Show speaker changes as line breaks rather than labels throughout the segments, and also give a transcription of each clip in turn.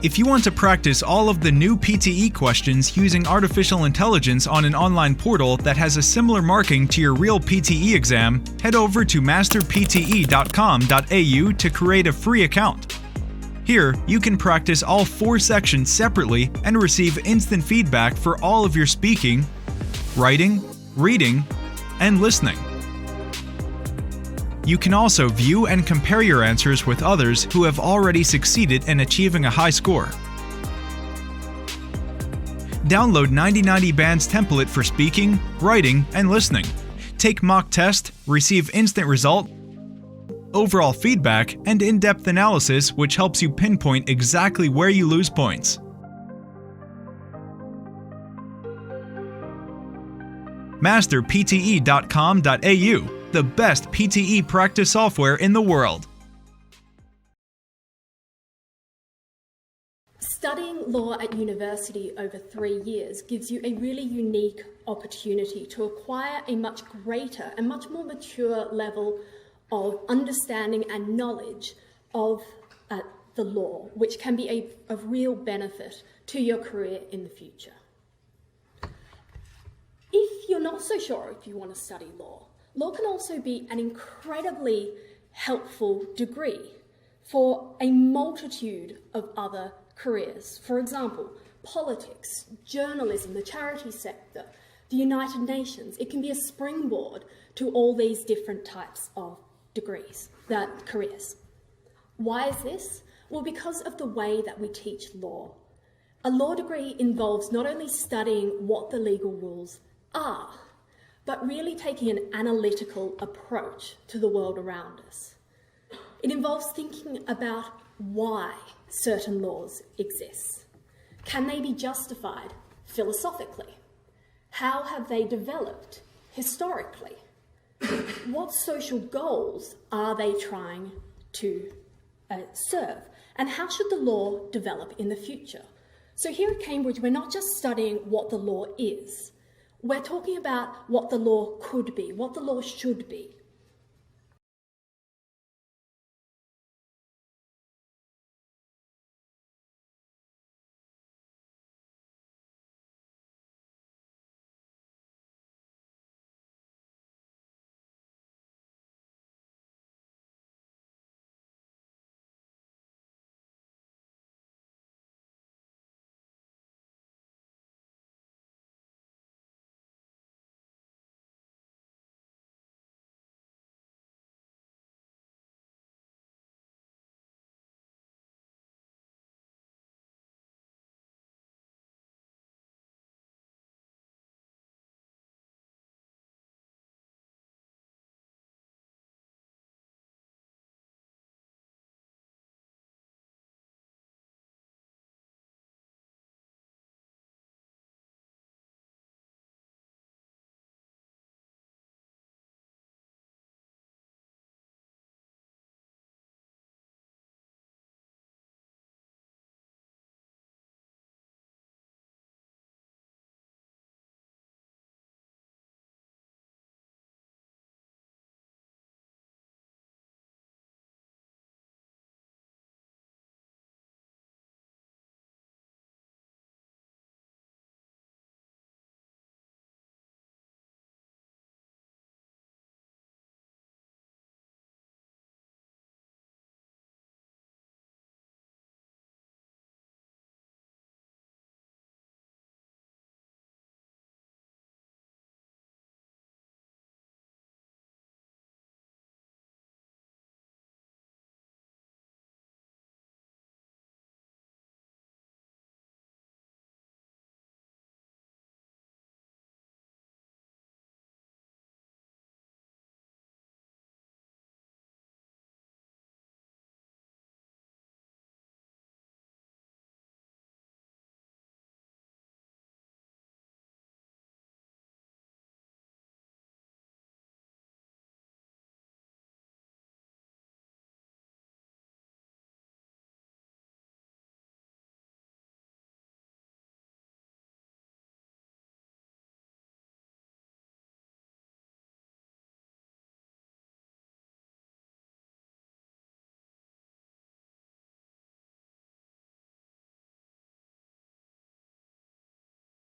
If you want to practice all of the new PTE questions using artificial intelligence on an online portal that has a similar marking to your real PTE exam, head over to masterpte.com.au to create a free account. Here, you can practice all 4 sections separately and receive instant feedback for all of your speaking, writing, reading, and listening. You can also view and compare your answers with others who have already succeeded in achieving a high score. Download 9090 Band's template for speaking, writing, and listening. Take mock test, receive instant result, overall feedback, and in-depth analysis which helps you pinpoint exactly where you lose points. masterpte.com.au, the best PTE practice software in the world.
Studying law at university over 3 years gives you a really unique opportunity to acquire a much greater and much more mature level of understanding and knowledge of the law, which can be of real benefit to your career in the future. If you're not so sure if you want to study law, law can also be an incredibly helpful degree for a multitude of other careers. For example, politics, journalism, the charity sector, the United Nations. It can be a springboard to all these different types of careers. Why is this? Well, because of the way that we teach law. A law degree involves not only studying what the legal rules are, but really taking an analytical approach to the world around us. It involves thinking about why certain laws exist. Can they be justified philosophically? How have they developed historically? What social goals are they trying to serve? And how should the law develop in the future? So here at Cambridge, we're not just studying what the law is. We're talking about what the law could be, what the law should be.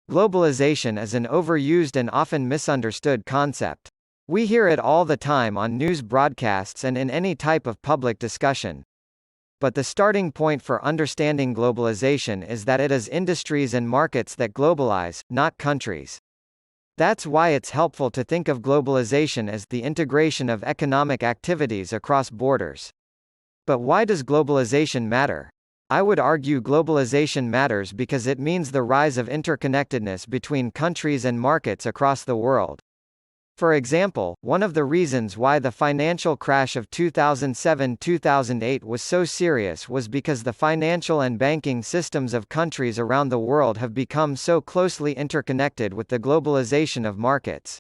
Globalization is an overused and often misunderstood concept. We hear it all the time on news broadcasts and in any type of public discussion. But the starting point for understanding globalization is that it is industries and markets that globalize, not countries. That's why it's helpful to think of globalization as the integration of economic activities across borders. But why does globalization matter? I would argue globalization matters because it means the rise of interconnectedness between countries and markets across the world. For example, one of the reasons why the financial crash of 2007-2008 was so serious was because the financial and banking systems of countries around the world have become so closely interconnected with the globalization of markets.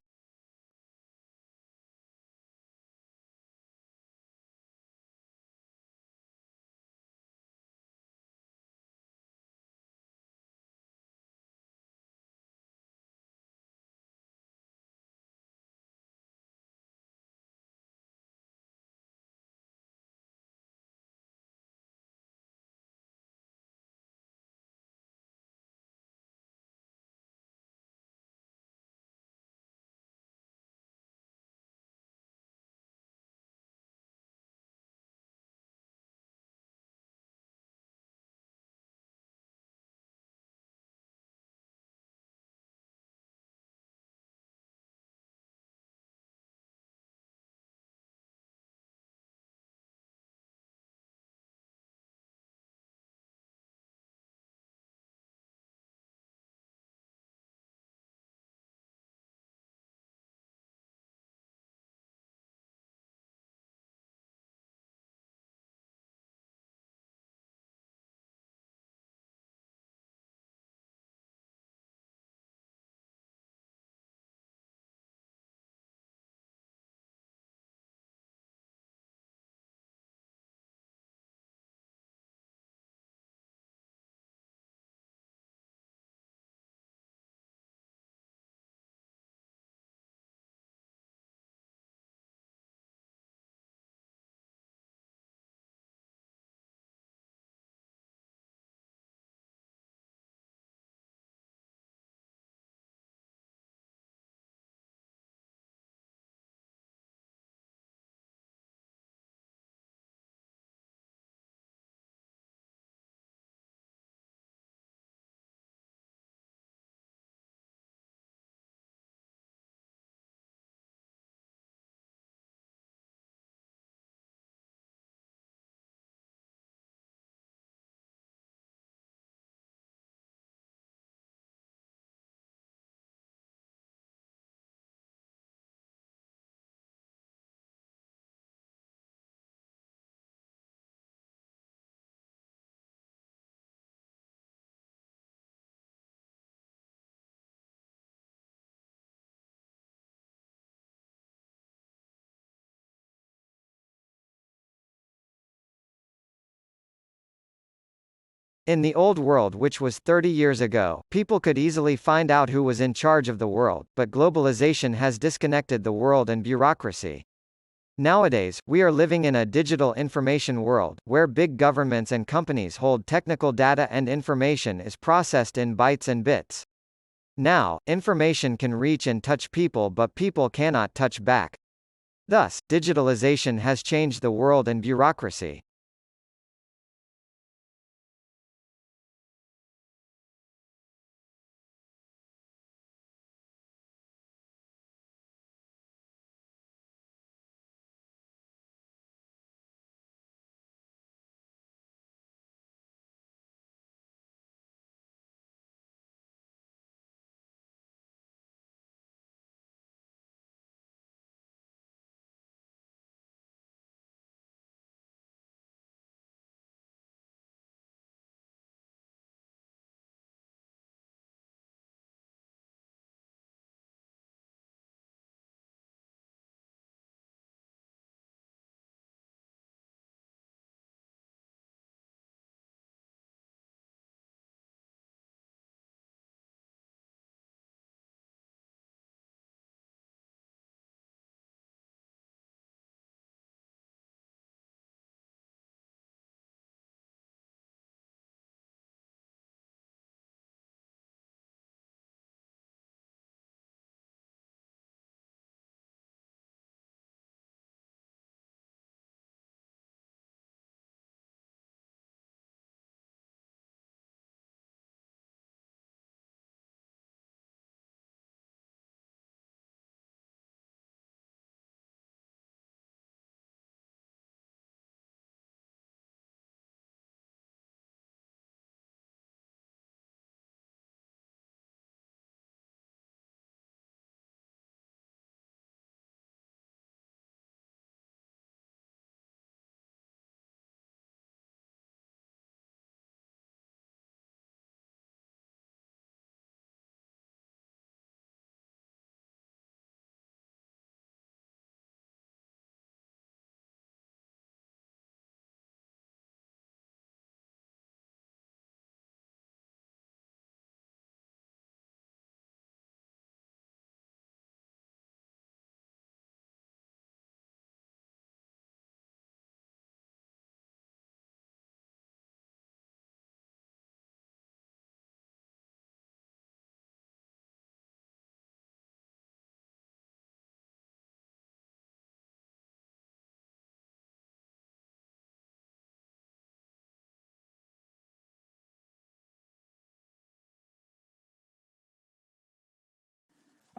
In the old world, which was 30 years ago, people could easily find out who was in charge of the world, but globalization has disconnected the world and bureaucracy. Nowadays, we are living in a digital information world, where big governments and companies hold technical data and information is processed in bytes and bits. Now, information can reach and touch people, but people cannot touch back. Thus, digitalization has changed the world and bureaucracy.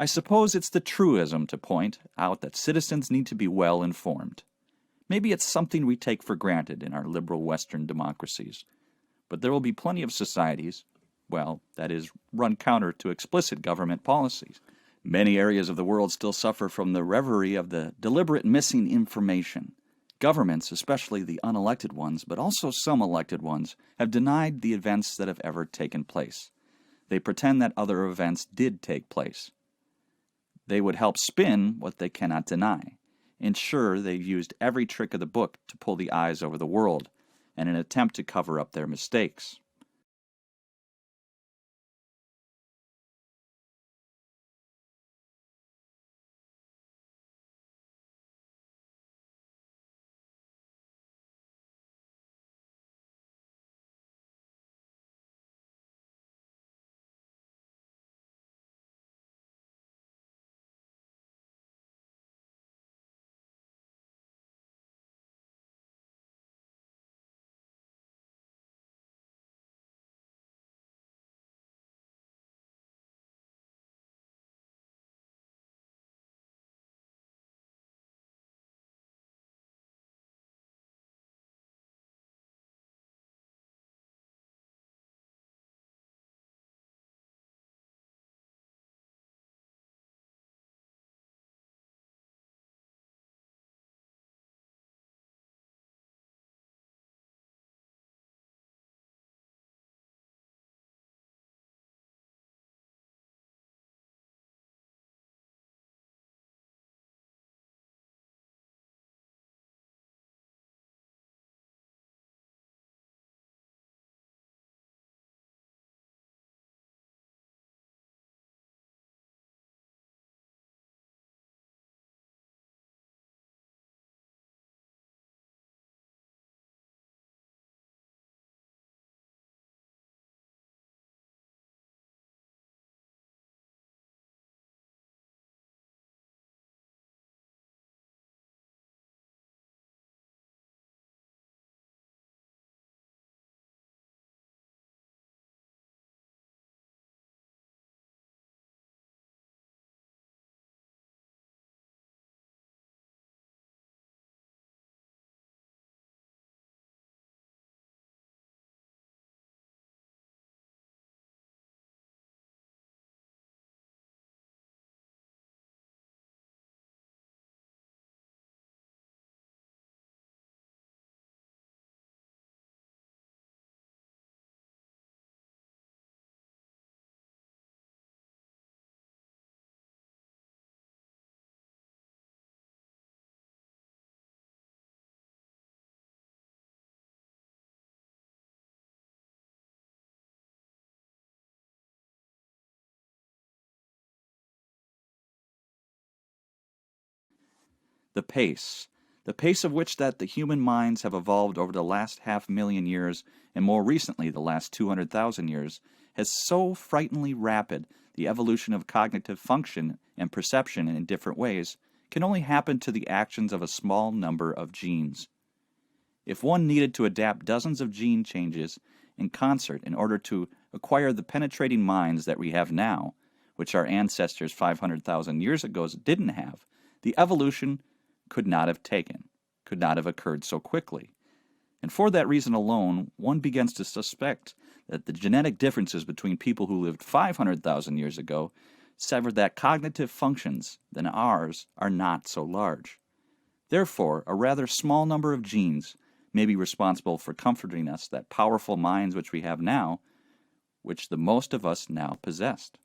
I suppose it's the truism to point out that citizens need to be well informed. Maybe it's something we take for granted in our liberal Western democracies, but there will be plenty of societies, well, that is, run counter to explicit government policies. Many areas of the world still suffer from the reverie of the deliberate missing information. Governments, especially the unelected ones, but also some elected ones, have denied the events that have ever taken place. They pretend that other events did take place. They would help spin what they cannot deny. Ensure they've used every trick of the book to pull the eyes over the world, in an attempt to cover up their mistakes. The pace of which that the human minds have evolved over the last 500,000 years, and more recently the last 200,000 years, has so frighteningly rapid the evolution of cognitive function and perception in different ways can only happen to the actions of a small number of genes. If one needed to adapt dozens of gene changes in concert in order to acquire the penetrating minds that we have now, which our ancestors 500,000 years ago didn't have, the evolution could not have occurred so quickly. And for that reason alone, one begins to suspect that the genetic differences between people who lived 500,000 years ago severed that cognitive functions than ours are not so large. Therefore, a rather small number of genes may be responsible for comforting us that powerful minds which we have now, which the most of us now possessed.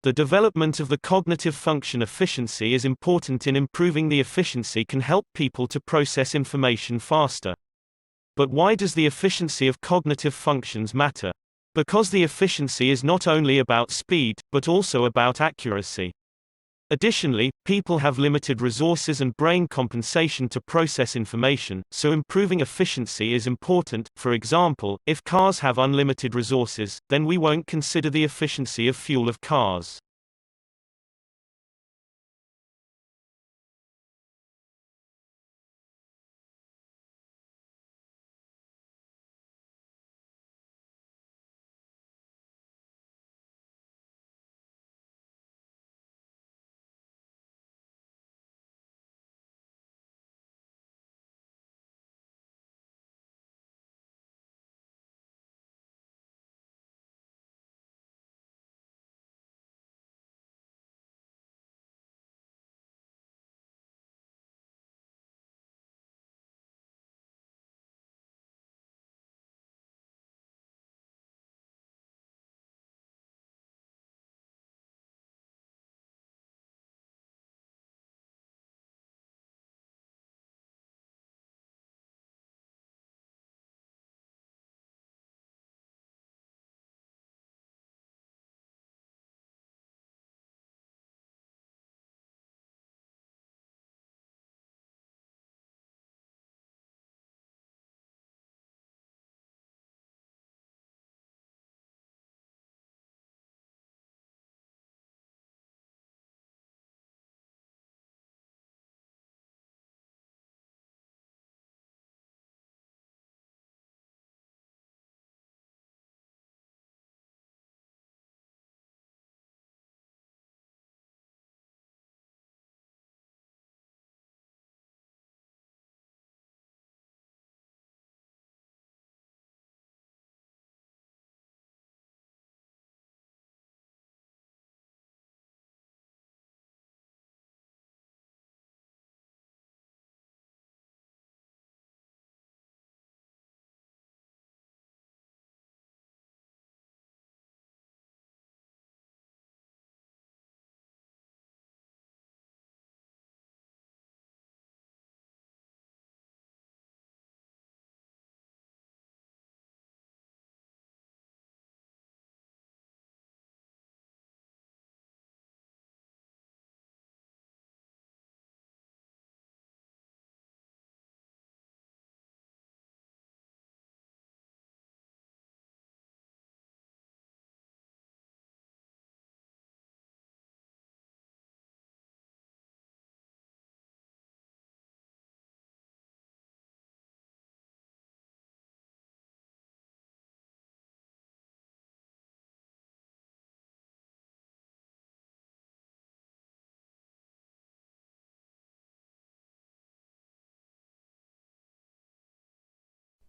The development of the cognitive function efficiency is important in improving the efficiency can help people to process information faster. But why does the efficiency of cognitive functions matter? Because the efficiency is not only about speed, but also about accuracy. Additionally, people have limited resources and brain compensation to process information, so improving efficiency is important. For example, if cars have unlimited resources, then we won't consider the efficiency of fuel of cars.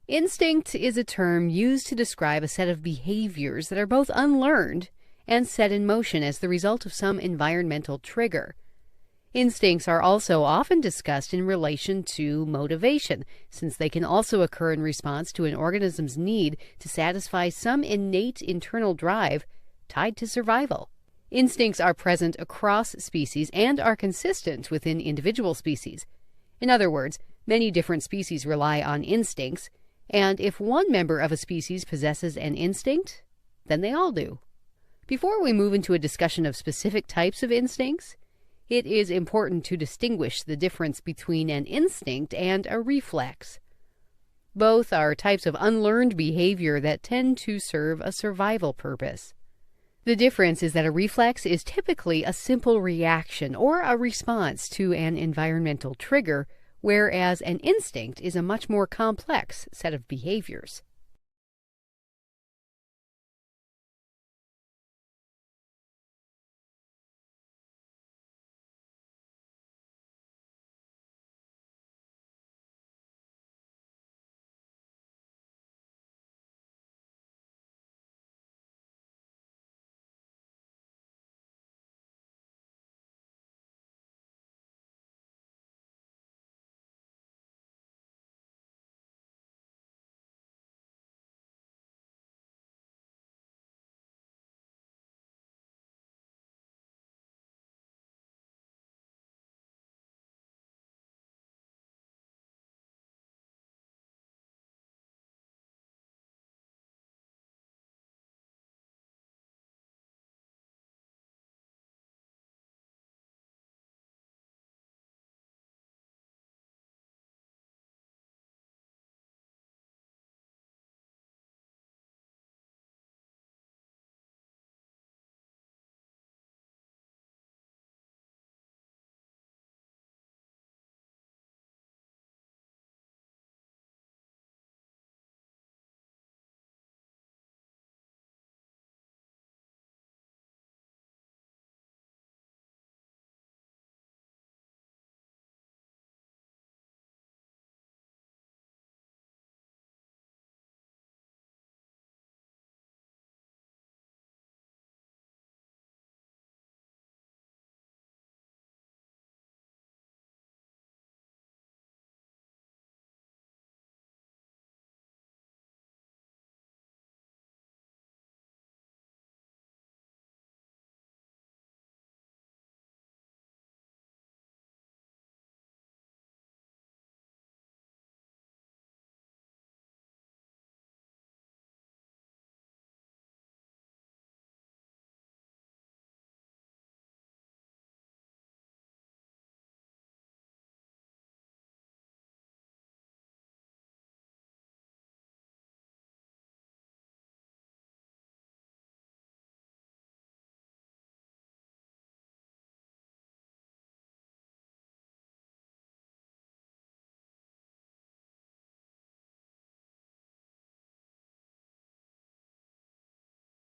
Instinct is a term used to describe a set of behaviors that are both unlearned and set in motion as the result of some environmental trigger. Instincts are also often discussed in relation to motivation, since they can also occur in response to an organism's need to satisfy some innate internal drive tied to survival. Instincts are present across species and are consistent within individual species. In other words, many different species rely on instincts, and if one member of a species possesses an instinct, then they all do. Before we move into a discussion of specific types of instincts, it is important to distinguish the difference between an instinct and a reflex. Both are types of unlearned behavior that tend to serve a survival purpose. The difference is that a reflex is typically a simple reaction or a response to an environmental trigger, whereas an instinct is a much more complex set of behaviors.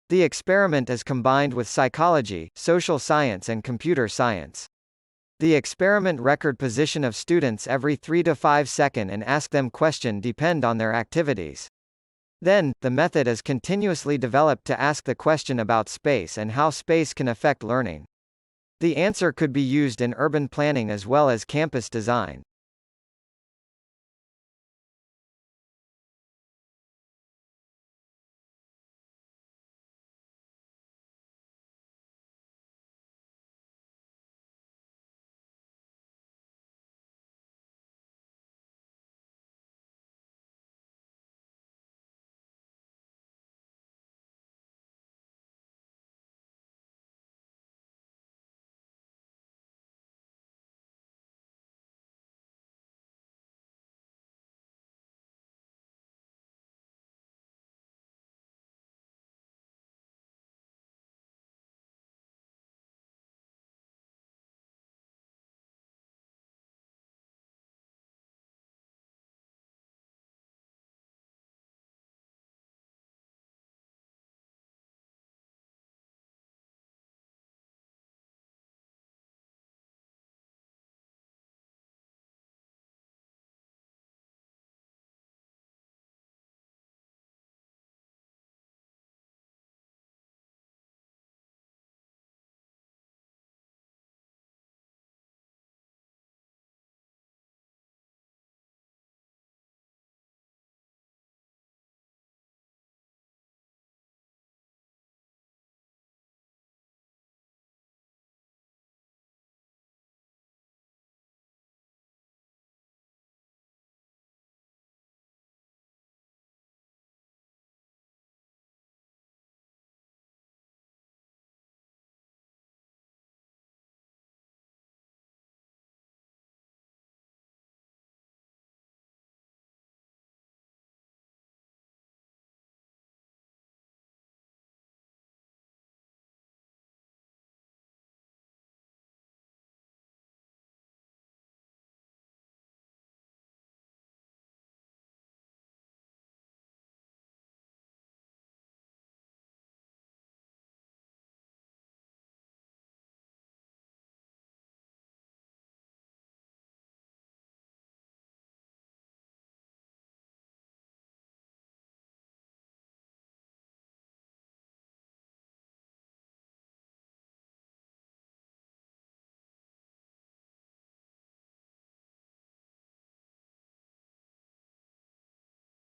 The experiment is combined with psychology, social science and computer science. The experiment record position of students every 3 to 5 seconds and ask them question depend on their activities. Then, the method is continuously developed to ask the question about space and how space can affect learning. The answer could be used in urban planning as well as campus design.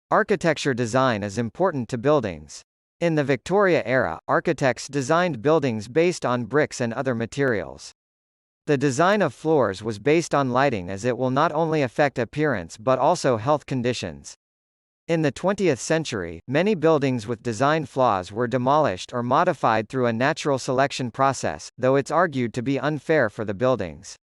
Architecture design is important to buildings. In the Victoria era, architects designed buildings based on bricks and other materials. The design of floors was based on lighting as it will not only affect appearance but also health conditions. In the 20th century, many buildings with design flaws were demolished or modified through a natural selection process, though it's argued to be unfair for the buildings.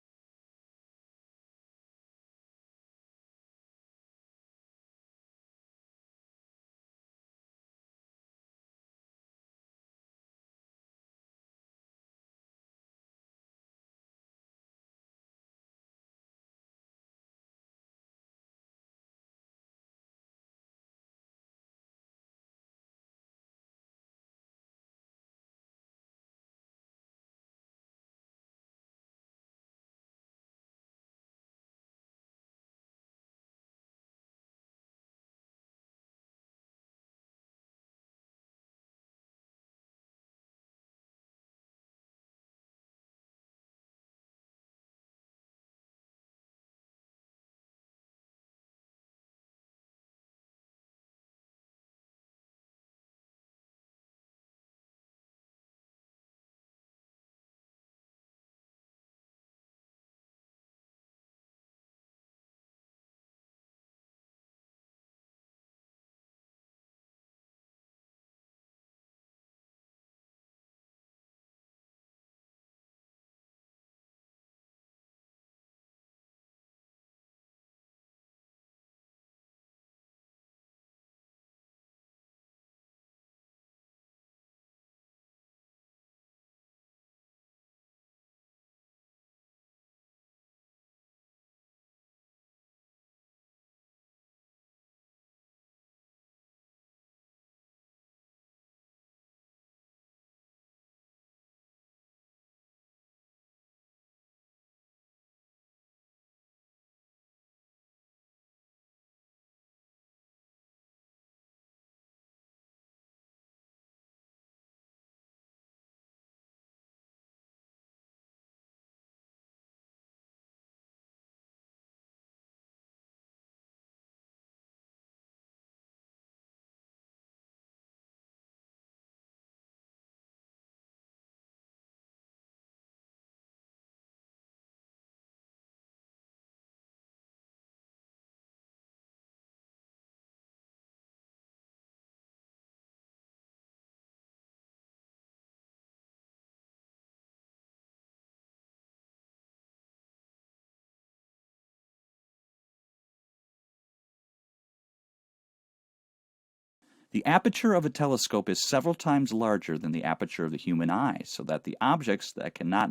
The aperture of a telescope is several times larger than the aperture of the human eye, so that the objects that cannot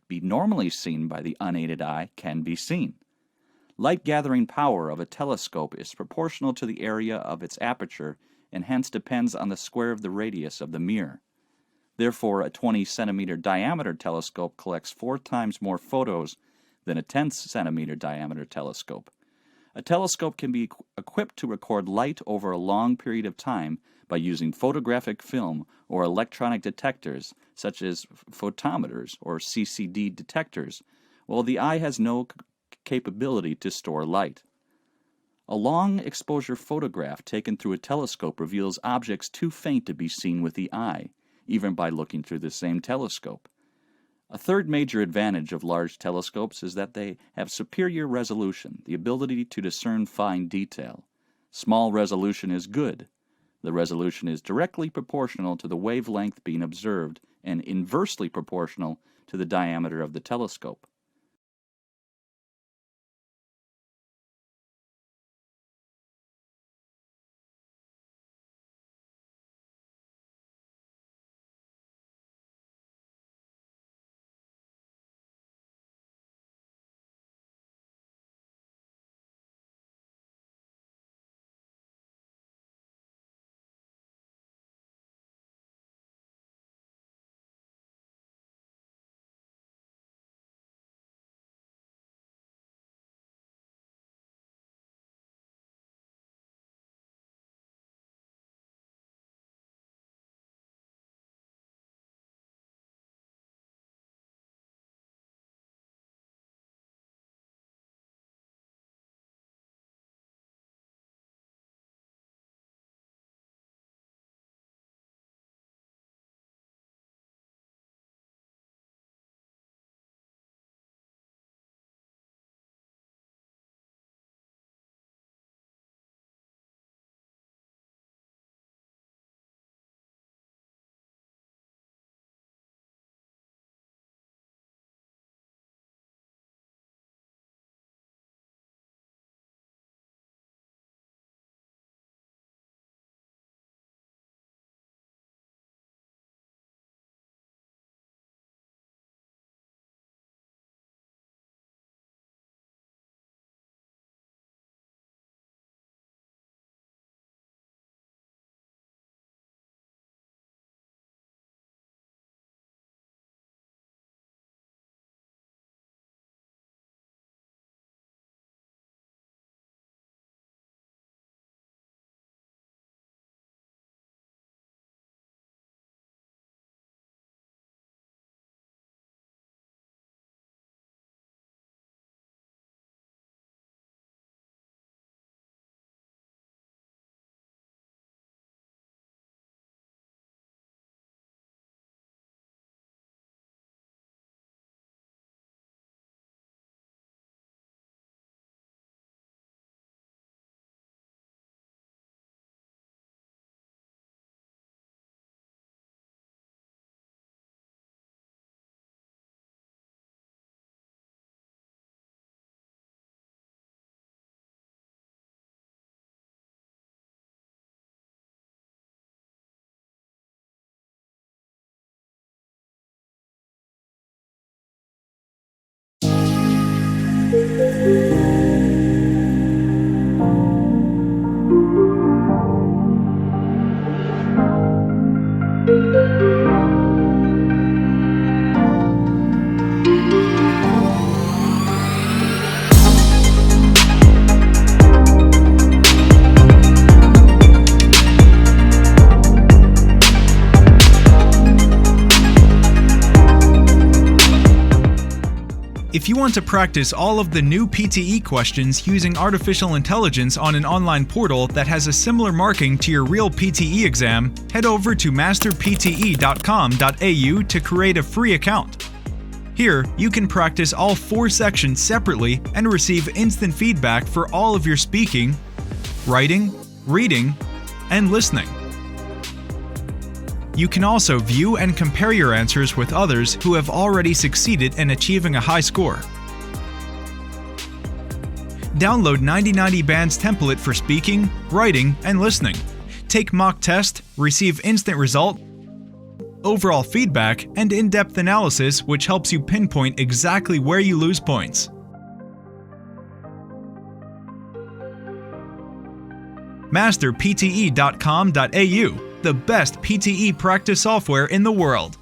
be normally seen by the unaided eye can be seen. Light-gathering power of a telescope is proportional to the area of its aperture and hence depends on the square of the radius of the mirror. Therefore, a 20-centimeter diameter telescope collects 4 times more photos than a 10-centimeter diameter telescope. A telescope can be equipped to record light over a long period of time by using photographic film or electronic detectors, such as photometers or CCD detectors, while the eye has no capability to store light. A long-exposure photograph taken through a telescope reveals objects too faint to be seen with the eye, even by looking through the same telescope. A third major advantage of large telescopes is that they have superior resolution, the ability to discern fine detail. Small resolution is good. The resolution is directly proportional to the wavelength being observed and inversely proportional to the diameter of the telescope.
If you want to practice all of the new PTE questions using artificial intelligence on an online portal that has a similar marking to your real PTE exam, head over to masterpte.com.au to create a free account. Here, you can practice all 4 sections separately and receive instant feedback for all of your speaking, writing, reading, and listening. You can also view and compare your answers with others who have already succeeded in achieving a high score. Download 9090 Band's template for speaking, writing, and listening. Take mock test, receive instant result, overall feedback, and in-depth analysis which helps you pinpoint exactly where you lose points. Master PTE.com.au, the best PTE practice software in the world.